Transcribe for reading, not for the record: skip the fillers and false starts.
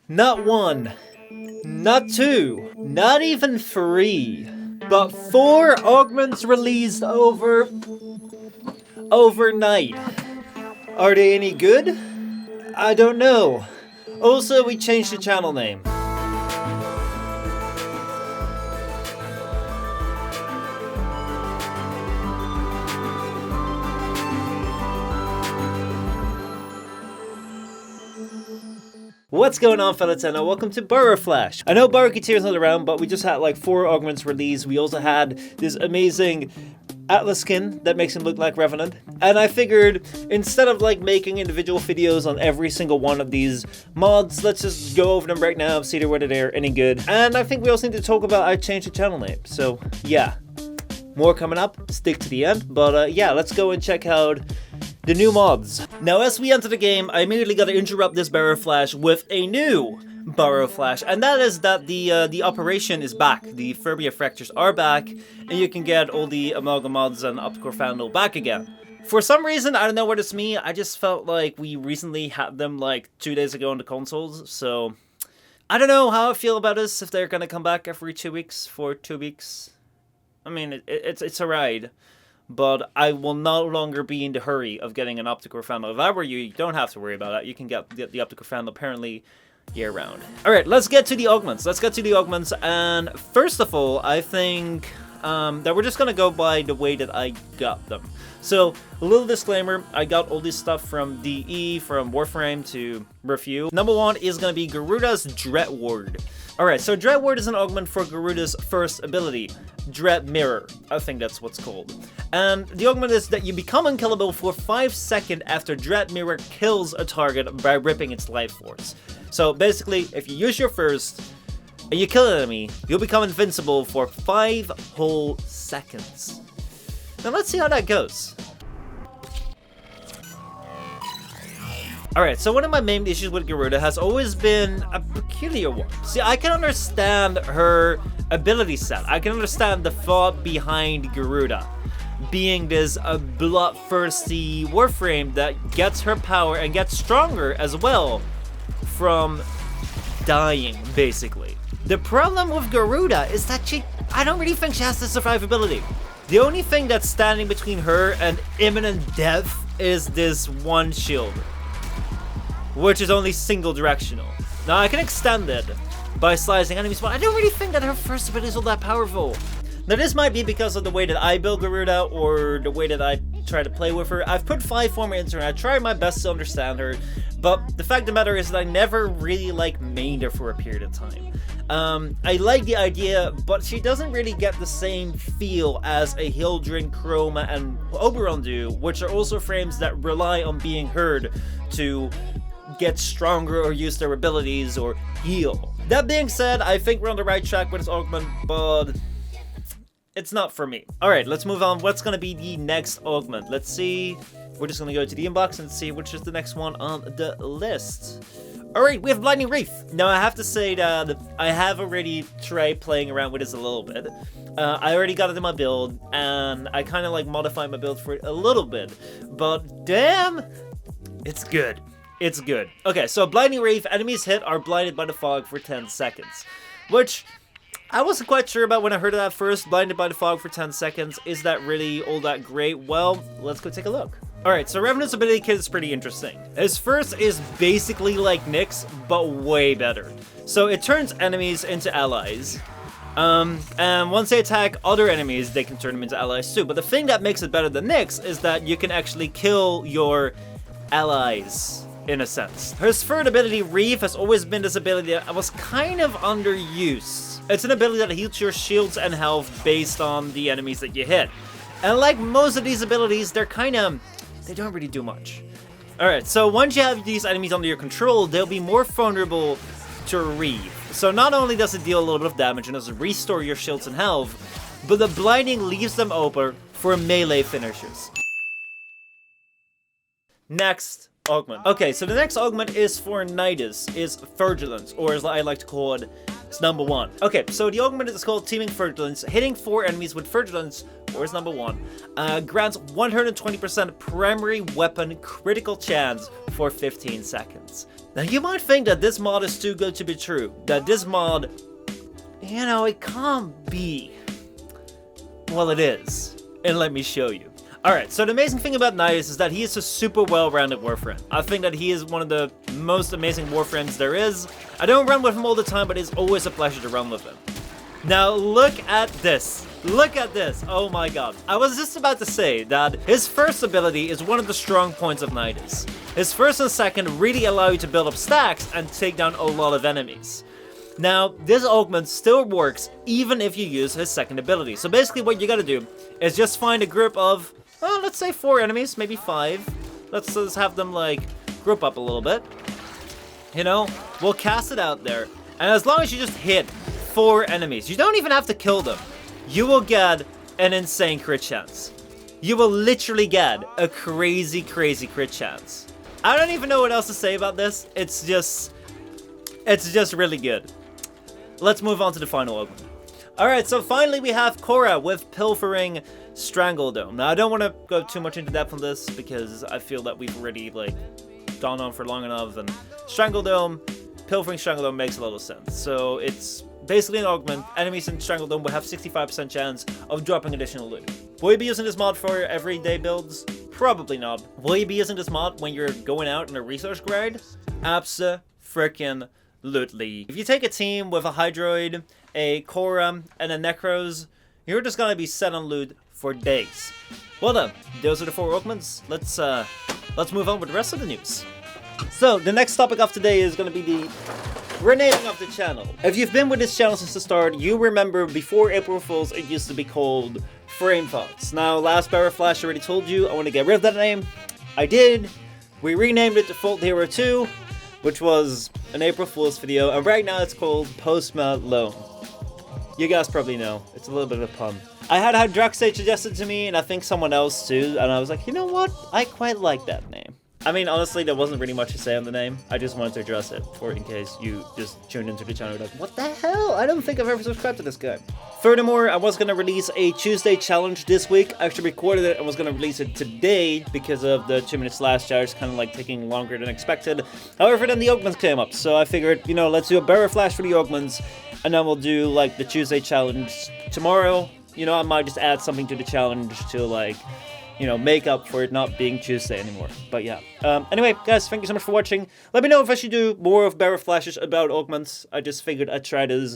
Not one, not two, not even three, but 4 augments released overnight. Are they any good? I don't know. Also, we changed the channel name. What's going on, fellas, and welcome to Baro Flash. I know Baro is not around, but we just had like 4 augments released. We also had this amazing Atlas skin that makes him look like Revenant. And I figured, instead of like making individual videos on every single one of these mods, let's just go over them right now, see whether they're any good. And I think we also need to talk about I changed the channel name. So yeah, more coming up, stick to the end. But yeah, let's go and check out the new mods. Now, as we enter the game, I immediately got to interrupt this Baro Flash with a new Baro Flash, and that is that the operation is back. The Phobia fractures are back, and you can get all the amalgam mods and optical vandal back again. For some reason, I don't know what it's me, I just felt like we recently had them like 2 days ago on the consoles, so I don't know how I feel about this, if they're gonna come back every 2 weeks for 2 weeks. I mean, it's a ride. But I will no longer be in the hurry of getting an optical vandal. If I were you, you don't have to worry about that. You can get the optical vandal apparently year-round. Alright, let's get to the augments. And first of all, I think that we're just going to go by the way that I got them. So, a little disclaimer, I got all this stuff from DE, from Warframe to review. Number 1 is going to be Garuda's Dread Ward. Alright, so Dread Ward is an augment for Garuda's first ability, Dread Mirror. I think that's what's called. And the augment is that you become unkillable for 5 seconds after Dread Mirror kills a target by ripping its life force. So basically, if you use your first and you kill an enemy, you'll become invincible for 5 whole seconds. Now let's see how that goes. Alright, so one of my main issues with Garuda has always been a peculiar one. See, I can understand her ability set. I can understand the thought behind Garuda being this bloodthirsty Warframe that gets her power and gets stronger as well from dying, basically. The problem with Garuda is that I don't really think she has the survivability. The only thing that's standing between her and imminent death is this one shield, which is only single directional. Now I can extend it by slicing enemies, but I don't really think that her first ability is all that powerful. Now this might be because of the way that I build Garuda or the way that I try to play with her. I've put 5 former into her, I tried my best to understand her, but the fact of the matter is that I never really mained her for a period of time. I like the idea, but she doesn't really get the same feel as a Hildren, Chroma, and Oberon do, which are also frames that rely on being heard to get stronger or use their abilities or heal. That being said, I think we're on the right track with this augment, but it's not for me. Alright, let's move on. What's gonna be the next augment? Let's see. We're just gonna go to the inbox and see which is the next one on the list. Alright, we have Blinding Wraith. Now I have to say that I have already tried playing around with this a little bit. I already got it in my build, and I kind of modified my build for it a little bit, but damn, it's good. It's good. Okay, so Blinding Wraith, enemies hit are blinded by the fog for 10 seconds, which I wasn't quite sure about when I heard of that first. Blinded by the fog for 10 seconds. Is that really all that great? Well, let's go take a look. Alright, so Revenant's ability kit is pretty interesting. His first is basically like Nyx, but way better. So it turns enemies into allies. And once they attack other enemies, they can turn them into allies too. But the thing that makes it better than Nyx is that you can actually kill your allies, in a sense. His third ability, Reeve, has always been this ability that was kind of underused. It's an ability that heals your shields and health based on the enemies that you hit. And like most of these abilities, they don't really do much. Alright, so once you have these enemies under your control, they'll be more vulnerable to Reeve. So not only does it deal a little bit of damage and does it restore your shields and health, but the blinding leaves them open for melee finishers. Next augment. Okay, so the next augment is for Nidus, is Vigilance, or as I like to call it, it's number 1. Okay, so the augment is called Teaming Vigilance. Hitting 4 enemies with Vigilance, or is number 1, grants 120% primary weapon critical chance for 15 seconds. Now you might think that this mod is too good to be true, that this mod, you know, it can't be. Well, it is, and let me show you. Alright, so the amazing thing about Nidus is that he is a super well-rounded Warframe. I think that he is one of the most amazing Warframes there is. I don't run with him all the time, but it's always a pleasure to run with him. Now look at this. Look at this. Oh my god. I was just about to say that his first ability is one of the strong points of Nidus. His first and second really allow you to build up stacks and take down a lot of enemies. Now, this augment still works even if you use his second ability. So basically what you gotta do is just find a group of, well, let's say 4 enemies, maybe 5. Let's just have them, like, group up a little bit. You know, we'll cast it out there. And as long as you just hit 4 enemies, you don't even have to kill them. You will get an insane crit chance. You will literally get a crazy, crazy crit chance. I don't even know what else to say about this. It's just really good. Let's move on to the final augment. Alright, so finally we have Khora with Pilfering Strangledome. Now, I don't want to go too much into depth on this because I feel that we've already, like, gone on for long enough, and Strangledome, Pilfering Strangledome makes a lot of sense. So, it's basically an augment. Enemies in Strangledome will have 65% chance of dropping additional loot. Will you be using this mod for everyday builds? Probably not. Will you be using this mod when you're going out in a resource grind? Abso-freaking Lutely. If you take a team with a Hydroid, a Khora, and a Necros, you're just gonna be set on loot for days. Well then, those are the 4 augments. Let's move on with the rest of the news. So, the next topic of today is gonna be the renaming of the channel. If you've been with this channel since the start, you remember before April Fools, it used to be called Frame Thoughts. Now, last Baro Flash already told you I want to get rid of that name. I did. We renamed it to Fault Hero 2. Which was an April Fool's video, and right now it's called Postma Loan. You guys probably know, it's a little bit of a pun. I had Draxate suggested to me, and I think someone else too, and I was like, you know what? I quite like that name. I mean, honestly, there wasn't really much to say on the name. I just wanted to address it, for in case you just tuned into the channel and were like, what the hell? I don't think I've ever subscribed to this guy. Furthermore, I was going to release a Tuesday challenge this week. I actually recorded it and was going to release it today because of the 2 minute slash charge kind of like taking longer than expected. However, then the augments came up, so I figured, you know, let's do a Baro Flash for the augments, and then we'll do like the Tuesday challenge tomorrow. You know, I might just add something to the challenge to, like, you know, make up for it not being Tuesday anymore. But yeah. Anyway, guys, thank you so much for watching. Let me know if I should do more of Baro Flashes about augments. I just figured I'd try this.